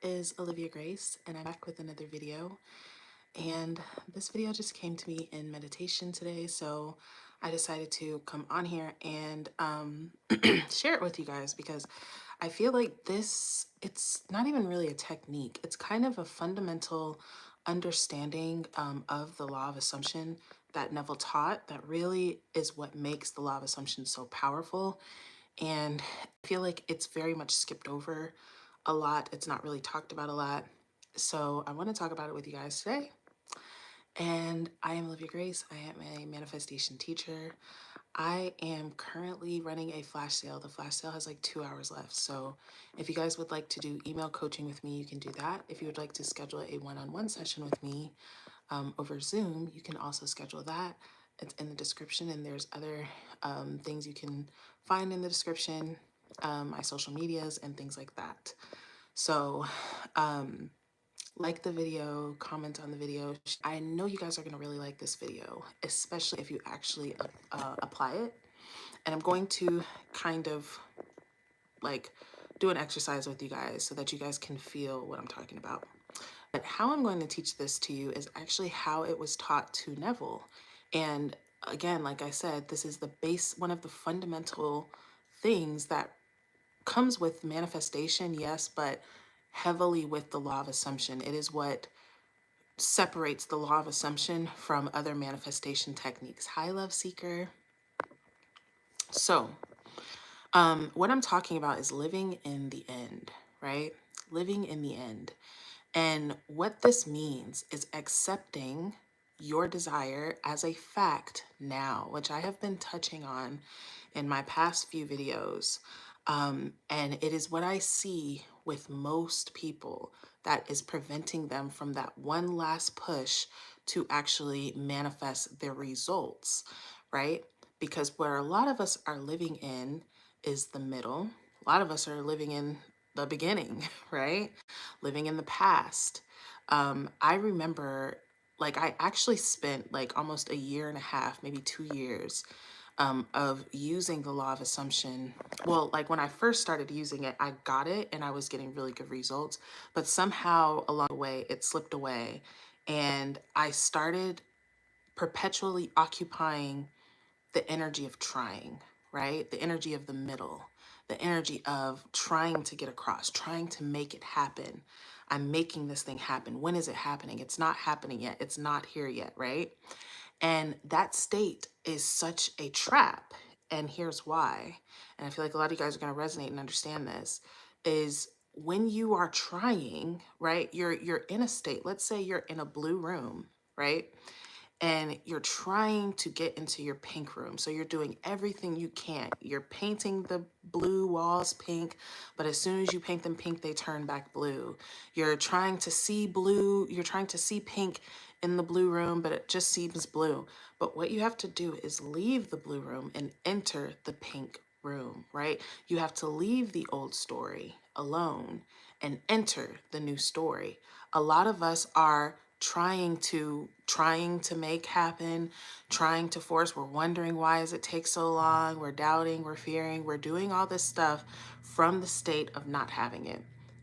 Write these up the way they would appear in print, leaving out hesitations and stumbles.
Is Olivia Grace, and I'm back with another video. And this video just came to me in meditation today, so I decided to come on here and share it with you guys because I feel like it's not even really a technique. It's kind of a fundamental understanding of the law of assumption that Neville taught that really is what makes the law of assumption so powerful. And I feel like it's very much skipped over a lot. It's not really talked about a lot. So I want to talk about it with you guys today. And I am Olivia Grace. I am a manifestation teacher. I am currently running a flash sale. The flash sale has like 2 hours left. So if you guys would like to do email coaching with me, you can do that. If you would like to schedule a one-on-one session with me over Zoom, you can also schedule that. It's in the description, and there's other things you can find in the description, my social medias and things like that. So like the video, comment on the video. I know you guys are going to really like this video, especially if you actually apply it. And I'm going to kind of like do an exercise with you guys so that you guys can feel what I'm talking about. But how I'm going to teach this to you is actually how it was taught to Neville. And again, like I said, this is the base, one of the fundamental things that comes with manifestation, yes, but heavily with the law of assumption. It is what separates the law of assumption from other manifestation techniques. Hi, love seeker. So, what I'm talking about is living in the end, right? Living in the end. And what this means is accepting your desire as a fact now, which I have been touching on in my past few videos. And it is what I see with most people that is preventing them from that one last push to actually manifest their results, right? Because where a lot of us are living in is the middle. A lot of us are living in the beginning, right? Living in the past. I remember, like, I actually spent like almost a year and a half, maybe 2 years, of using the law of assumption. Well, like when I first started using it, I got it and I was getting really good results, but somehow along the way, it slipped away. And I started perpetually occupying the energy of trying, right? The energy of the middle, the energy of trying to get across, trying to make it happen. I'm making this thing happen. When is it happening? It's not happening yet. It's not here yet, right? And that state is such a trap. And here's why. And I feel like a lot of you guys are going to resonate and understand this is when you are trying, right? You're in a state. Let's say you're in a blue room, right? And you're trying to get into your pink room. So you're doing everything you can. You're painting the blue walls pink, but as soon as you paint them pink, they turn back blue. You're trying to see blue, you're trying to see pink in the blue room, but it just seems blue. But what you have to do is leave the blue room and enter the pink room, right? You have to leave the old story alone and enter the new story. A lot of us are trying to make happen, trying to force. We're wondering, why does it take so long? We're doubting, we're fearing, we're doing all this stuff from the state of not having it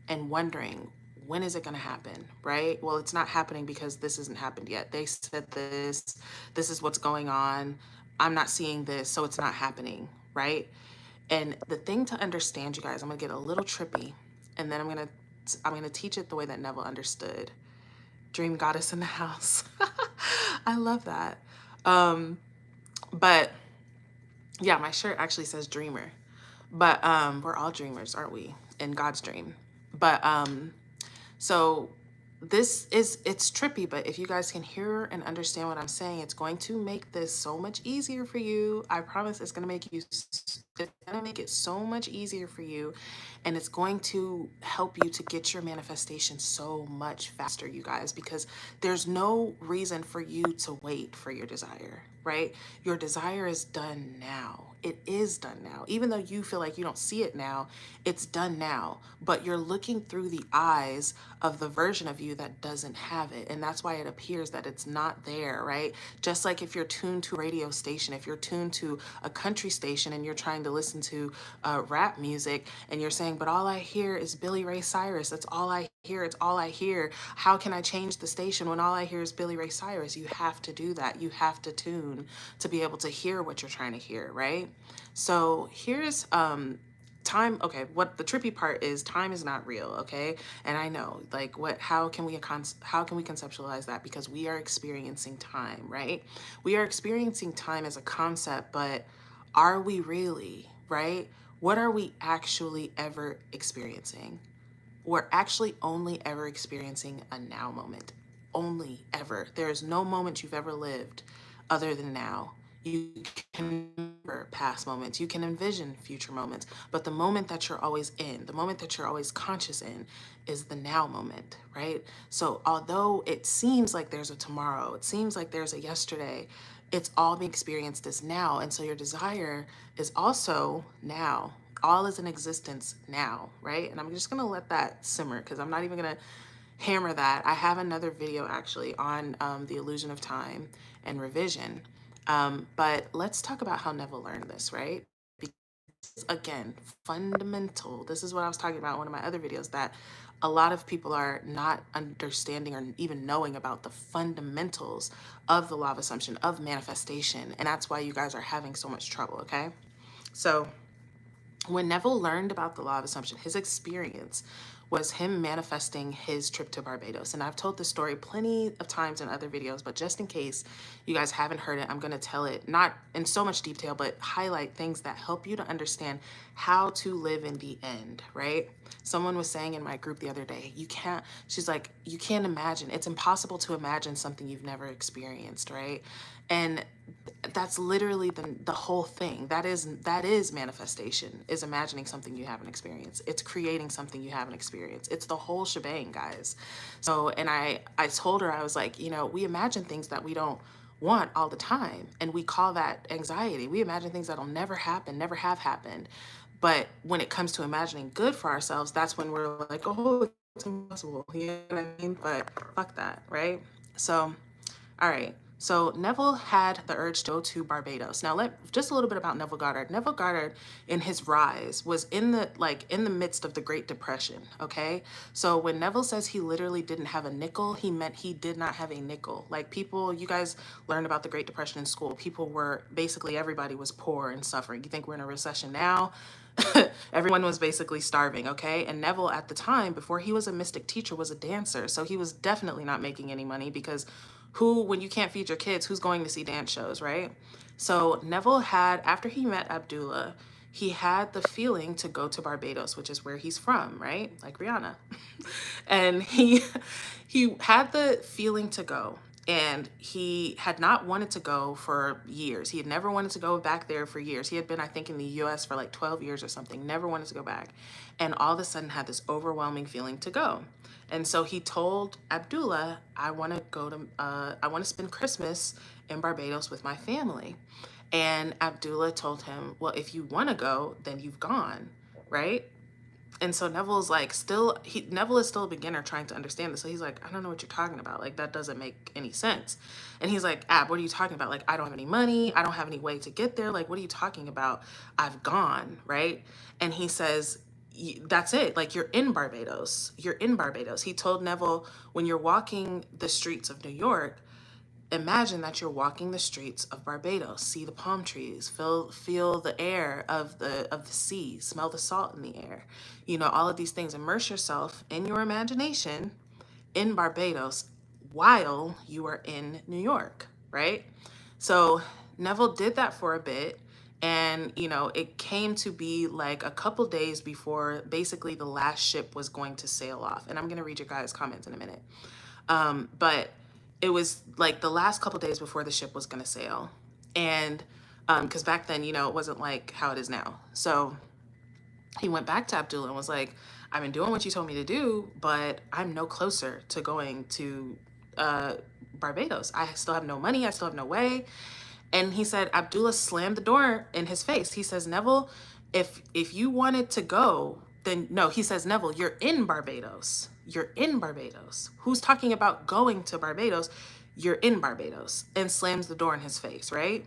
and wondering, when is it going to happen, right? Well, it's not happening because this hasn't happened yet. They said this is what's going on. I'm not seeing this, so it's not happening, right? And the thing to understand, you guys, I'm going to get a little trippy, and then I'm going to teach it the way that Neville understood. Dream goddess in the house. I love that. But yeah, my shirt actually says dreamer. But we're all dreamers, aren't we? In God's dream. But so it's trippy, but if you guys can hear and understand what I'm saying, it's going to make this so much easier for you. I promise it's going to make it so much easier for you, and it's going to help you to get your manifestation so much faster, you guys, because there's no reason for you to wait for your desire, right? Your desire is done now. It is done now. Even though you feel like you don't see it now, it's done now. But you're looking through the eyes of the version of you that doesn't have it. And that's why it appears that it's not there, right? Just like if you're tuned to a radio station, if you're tuned to a country station and you're trying to listen to rap music and you're saying, but all I hear is Billy Ray Cyrus. That's all I hear. It's all I hear. How can I change the station when all I hear is Billy Ray Cyrus? You have to do that. You have to tune to be able to hear what you're trying to hear, right? So here's time. Okay, what the trippy part is, time is not real, okay? And I know, like, what, how can we conceptualize that? Because we are experiencing time, right? We are experiencing time as a concept, but are we really, right? What are we actually ever experiencing? We're actually only ever experiencing a now moment. Only ever. There is no moment you've ever lived other than now. You can remember past moments, you can envision future moments, but the moment that you're always in, the moment that you're always conscious in, is the now moment, right? So although it seems like there's a tomorrow, it seems like there's a yesterday, it's all being experienced as now. And so your desire is also now. All is in existence now, right? And I'm just gonna let that simmer because I'm not even gonna hammer that. I have another video actually on the illusion of time and revision. But let's talk about how Neville learned this, right? Because again, fundamental. This is what I was talking about in one of my other videos, that a lot of people are not understanding or even knowing about the fundamentals of the law of assumption, of manifestation. And that's why you guys are having so much trouble, okay? So when Neville learned about the law of assumption, his experience was him manifesting his trip to Barbados. And I've told this story plenty of times in other videos, but just in case you guys haven't heard it, I'm going to tell it not in so much detail, but highlight things that help you to understand how to live in the end, right? Someone was saying in my group the other day, she's like, you can't imagine, it's impossible to imagine something you've never experienced, right? And that's literally the whole thing. That is manifestation, is imagining something you haven't experienced. It's creating something you haven't experienced. It's the whole shebang, guys. So, and I told her, I was like, we imagine things that we don't want all the time, and we call that anxiety. We imagine things that'll never happen, never have happened. But when it comes to imagining good for ourselves, that's when we're like, oh, it's impossible. You know what I mean? But fuck that, right? So, all right. So Neville had the urge to go to Barbados. Now, just a little bit about Neville Goddard. Neville Goddard, in his rise, was in the midst of the Great Depression. Okay, so when Neville says he literally didn't have a nickel, he meant he did not have a nickel. Like, people, you guys learned about the Great Depression in school. People were basically, everybody was poor and suffering. You think we're in a recession now? Everyone was basically starving, okay? And Neville at the time, before he was a mystic teacher, was a dancer. So he was definitely not making any money, because when you can't feed your kids, who's going to see dance shows, right? So Neville had, after he met Abdullah, he had the feeling to go to Barbados, which is where he's from, right? Like Rihanna. And he had the feeling to go. And he had not wanted to go for years. He had never wanted to go back there for years. He had been, I think, in the US for like 12 years or something, never wanted to go back. And all of a sudden had this overwhelming feeling to go. And so he told Abdullah, I want to spend Christmas in Barbados with my family. And Abdullah told him, well, if you want to go, then you've gone, right? And so Neville's like, Neville is still a beginner trying to understand this. So he's like, I don't know what you're talking about. Like, that doesn't make any sense. And he's like, Ab, what are you talking about? Like, I don't have any money. I don't have any way to get there. Like, what are you talking about? I've gone, right? And he says, that's it. Like, you're in Barbados. You're in Barbados. He told Neville, when you're walking the streets of New York, imagine that you're walking the streets of Barbados. See the palm trees, feel the air of the sea, smell the salt in the air. All of these things. Immerse yourself in your imagination in Barbados while you are in New York, right? So Neville did that for a bit. And, it came to be like a couple days before basically the last ship was going to sail off. And I'm going to read your guys' comments in a minute. But it was like the last couple days before the ship was going to sail. And because back then, it wasn't like how it is now. So he went back to Abdullah and was like, I've been doing what you told me to do, but I'm no closer to going to Barbados. I still have no money. I still have no way. And he said, Abdullah slammed the door in his face. He says, Neville, if you wanted to go, then no. He says, Neville, you're in Barbados. You're in Barbados. Who's talking about going to Barbados? You're in Barbados. And slams the door in his face, right?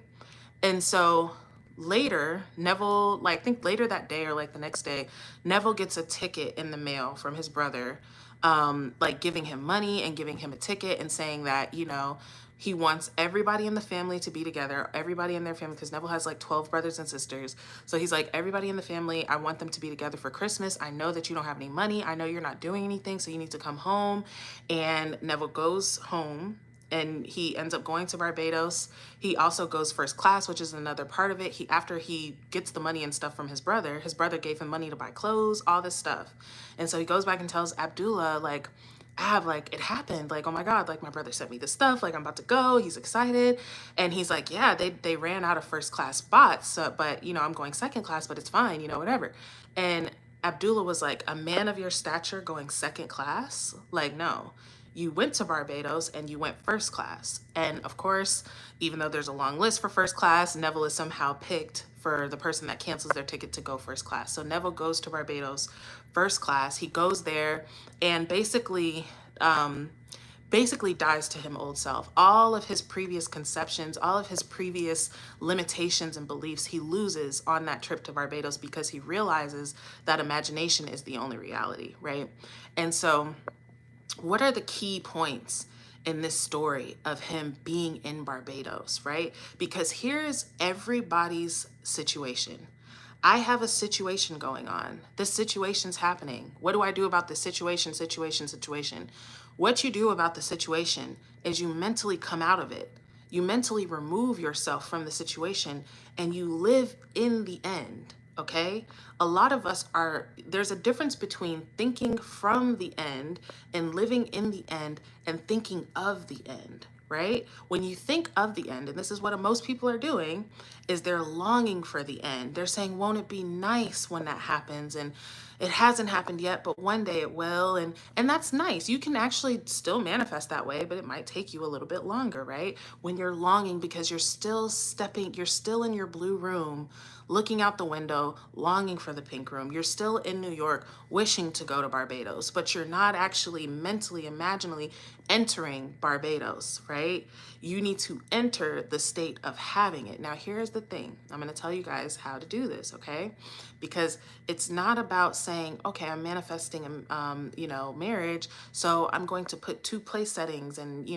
And so later, Neville, like, I think later that day or like the next day, Neville gets a ticket in the mail from his brother like giving him money and giving him a ticket and saying that, you know, he wants everybody in the family to be together, everybody in their family, because Neville has like 12 brothers and sisters. So he's like, everybody in the family, I want them to be together for Christmas. I know that you don't have any money. I know you're not doing anything, so you need to come home. And Neville goes home and he ends up going to Barbados. He also goes first class, which is another part of it. After he gets the money and stuff from his brother gave him money to buy clothes, all this stuff. And so he goes back and tells Abdullah, like, like, it happened. Like, oh my God, like my brother sent me this stuff. Like, I'm about to go. He's excited. And he's like, yeah, they ran out of first class spots. So, but, you know, I'm going second class, but it's fine, you know, whatever. And Abdullah was like, a man of your stature going second class? Like, no. You went to Barbados and you went first class. And of course, even though there's a long list for first class, Neville is somehow picked for the person that cancels their ticket to go first class. So Neville goes to Barbados first class. He goes there and basically dies to him old self. All of his previous conceptions, all of his previous limitations and beliefs, he loses on that trip to Barbados because he realizes that imagination is the only reality, right? And so what are the key points in this story of him being in Barbados, right? Because here's everybody's situation. I have a situation going on. This situation's happening. What do I do about this situation? What you do about the situation is you mentally come out of it. You mentally remove yourself from the situation and you live in the end. Okay? A lot of us there's a difference between thinking from the end and living in the end and thinking of the end, right? When you think of the end, and this is what most people are doing, is they're longing for the end. They're saying, won't it be nice when that happens? And it hasn't happened yet, but one day it will. And that's nice. You can actually still manifest that way, but it might take you a little bit longer, right? When you're longing because you're still in your blue room, looking out the window, longing for the pink room. You're still in New York, wishing to go to Barbados, but you're not actually mentally, imaginally entering Barbados, right? You need to enter the state of having it. Now, here's the thing. I'm going to tell you guys how to do this, okay? Because it's not about saying, okay, I'm manifesting, marriage, so I'm going to put 2 place settings and,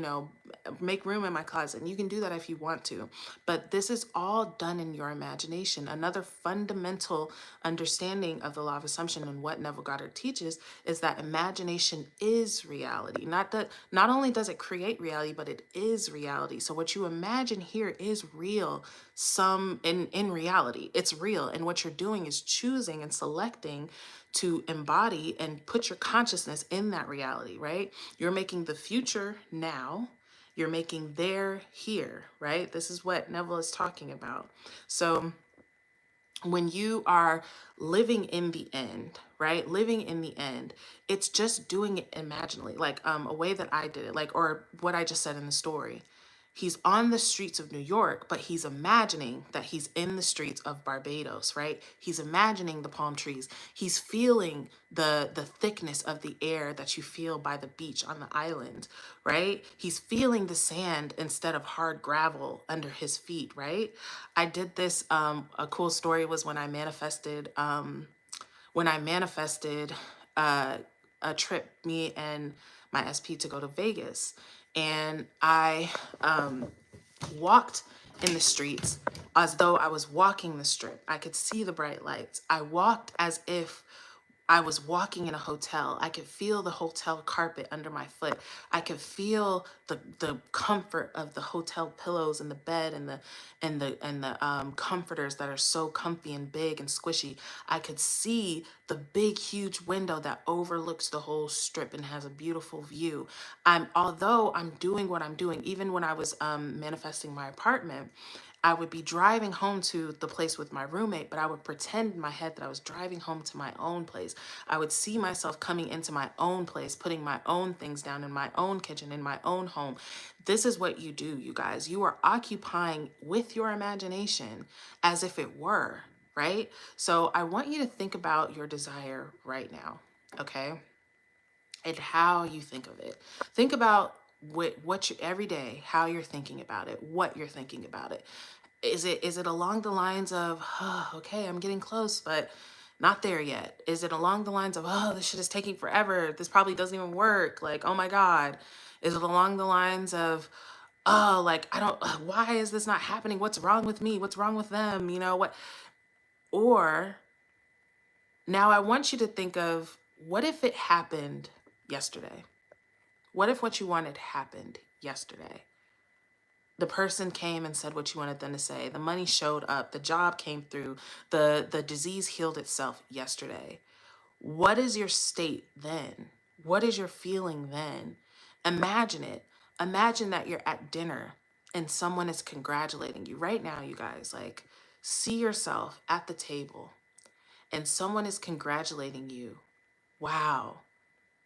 make room in my closet. And you can do that if you want to. But this is all done in your imagination. Another fundamental understanding of the law of assumption and what Neville Goddard teaches is that imagination is reality. Not only does it create reality, but it is reality. So what you imagine here is real. In reality, it's real. And what you're doing is choosing and selecting to embody and put your consciousness in that reality, right? You're making the future now. You're making there here, right? This is what Neville is talking about. So when you are living in the end, right? Living in the end, it's just doing it imaginally, like a way that I did it, like, or what I just said in the story. He's on the streets of New York, but he's imagining that he's in the streets of Barbados, right? He's imagining the palm trees. He's feeling the thickness of the air that you feel by the beach on the island, right? He's feeling the sand instead of hard gravel under his feet, right? I did this, a cool story was when I manifested, a trip, me and my SP, to go to Vegas. And I walked in the streets as though I was walking the strip. I could see the bright lights. I walked as if I was walking in a hotel. I could feel the hotel carpet under my foot. I could feel the comfort of the hotel pillows and the bed and the comforters that are so comfy and big and squishy. I could see the big, huge window that overlooks the whole strip and has a beautiful view. Although I'm doing what I'm doing, even when I was manifesting my apartment, I would be driving home to the place with my roommate, but I would pretend in my head that I was driving home to my own place. I would see myself coming into my own place, putting my own things down in my own kitchen, in my own home. This is what you do, you guys. You are occupying with your imagination as if it were, right? So I want you to think about your desire right now, okay? And how you think of it. Think about what you every day, how you're thinking about it, what you're thinking about it. Is it along the lines of, oh, okay, I'm getting close, but Not there yet. Is it along the lines of, oh, this shit is taking forever, this probably doesn't even work, like, oh my God? Is it along the lines of, oh, like, I don't, why is this not happening? What's wrong with me? What's wrong with them? You know what? Or now I want you to think of, what if it happened yesterday? What if what you wanted happened yesterday? The person came and said what you wanted them to say. The money showed up. The job came through. The disease healed itself yesterday. What is your state then? What is your feeling then? Imagine it. Imagine that you're at dinner and someone is congratulating you right now, you guys. Like, see yourself at the table and someone is congratulating you. Wow,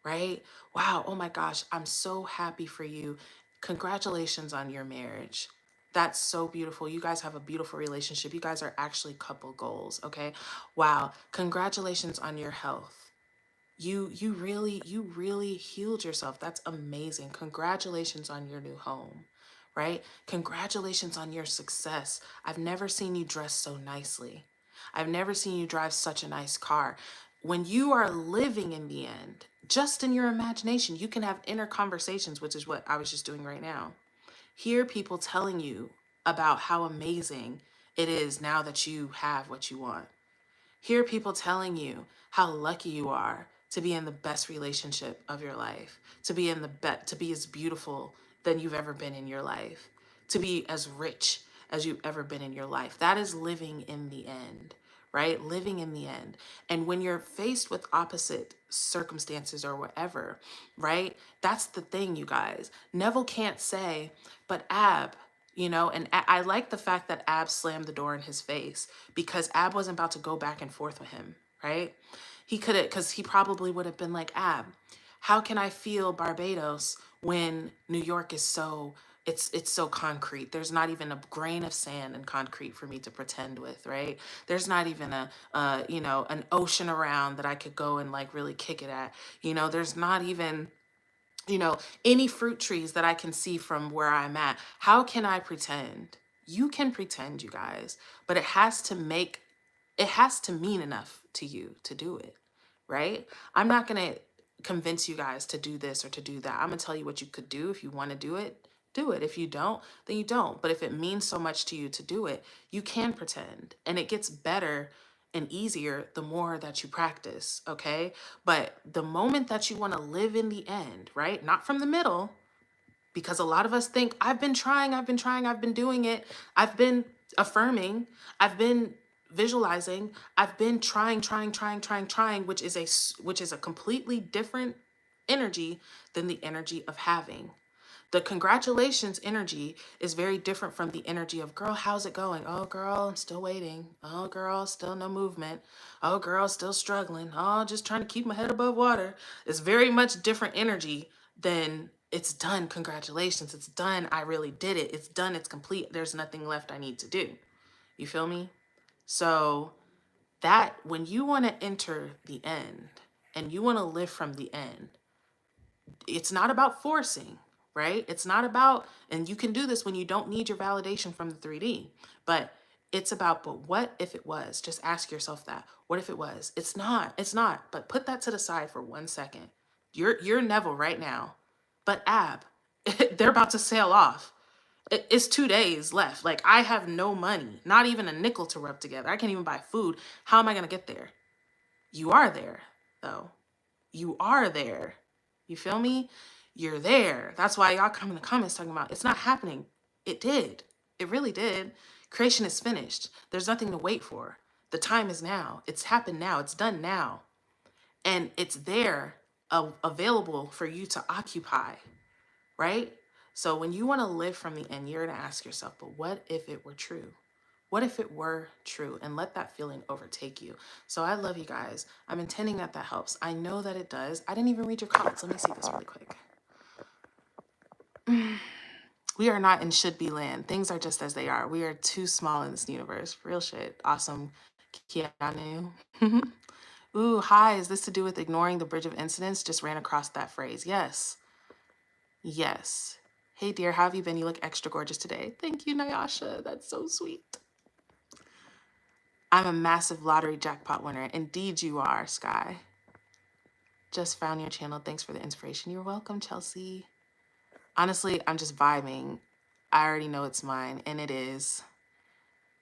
right? Wow, oh my gosh, I'm so happy for you. Congratulations on your marriage. That's so beautiful. You guys have a beautiful relationship. You guys are actually couple goals, okay? Wow, congratulations on your health. You really healed yourself. That's amazing. Congratulations on your new home, right? Congratulations on your success. I've never seen you dress so nicely. I've never seen you drive such a nice car. When you are living in the end, just in your imagination, you can have inner conversations, which is what I was just doing right now. Hear people telling you about how amazing it is now that you have what you want. Hear people telling you how lucky you are to be in the best relationship of your life, to be in the to be as beautiful than you've ever been in your life, to be as rich as you've ever been in your life. That is living in the end, right? Living in the end. And when you're faced with opposite circumstances or whatever, right? That's the thing, you guys. Neville can't say, but Ab, you know, and I like the fact that Ab slammed the door in his face, because Ab wasn't about to go back and forth with him, right? He could have, because he probably would have been like, Ab, how can I feel Barbados when New York is so, it's so concrete. There's not even a grain of sand and concrete for me to pretend with, right? There's not even you know, an ocean around that I could go and like really kick it at. You know, there's not even, you know, any fruit trees that I can see from where I'm at. How can I pretend? You can pretend, you guys, but it has to mean enough to you to do it, right? I'm not going to convince you guys to do this or to do that. I'm going to tell you what you could do. If you want to do it, do it. If you don't, then you don't. But if it means so much to you to do it, you can pretend. And it gets better and easier the more that you practice, okay? But the moment that you want to live in the end, right? Not from the middle, because a lot of us think, I've been trying, I've been doing it, I've been affirming, I've been visualizing, I've been trying, which is a completely different energy than the energy of having. The congratulations energy is very different from the energy of, girl, how's it going? Oh, girl, I'm still waiting. Oh, girl, still no movement. Oh, girl, still struggling. Oh, just trying to keep my head above water. It's very much different energy than, it's done, congratulations, it's done, I really did it, it's done, it's complete, there's nothing left I need to do. You feel me? So that when you want to enter the end and you want to live from the end, it's not about forcing, right? It's not about, and you can do this when you don't need your validation from the 3D, but it's about, but what if it was? Just ask yourself that. What if it was? It's not, but put that to the side for 1 second. You're Neville right now, but Ab, they're about to sail off. It's 2 days left. Like, I have no money, not even a nickel to rub together. I can't even buy food. How am I going to get there? You are there, though. You are there. You feel me? You're there. That's why y'all come in the comments talking about, it's not happening. It did. It really did. Creation is finished. There's nothing to wait for. The time is now. It's happened now. It's done now. And it's there, available for you to occupy, right? So when you want to live from the end, you're going to ask yourself, but what if it were true? What if it were true? And let that feeling overtake you. So I love you guys. I'm intending that helps. I know that it does. I didn't even read your comments. Let me see this really quick. We are not in should be land. Things are just as they are. We are too small in this universe. Real shit. Awesome. Keanu. Ooh, hi. Is this to do with ignoring the bridge of incidents? Just ran across that phrase. Yes. Yes. Hey dear, how have you been? You look extra gorgeous today. Thank you, Nyasha. That's so sweet. I'm a massive lottery jackpot winner. Indeed you are, Sky. Just found your channel. Thanks for the inspiration. You're welcome, Chelsea. Honestly, I'm just vibing. I already know it's mine, and it is.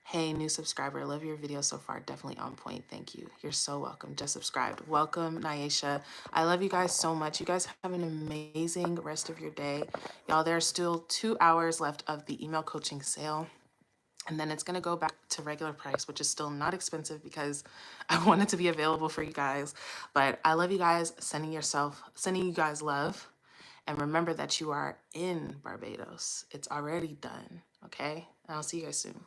Hey, new subscriber. Love your video so far. Definitely on point. Thank you. You're so welcome. Just subscribed. Welcome, Naisha. I love you guys so much. You guys have an amazing rest of your day. Y'all, there's still 2 hours left of the email coaching sale. And then it's going to go back to regular price, which is still not expensive because I want it to be available for you guys. But I love you guys. Sending you guys love. And remember that you are in Barbados. It's already done. Okay? And I'll see you guys soon.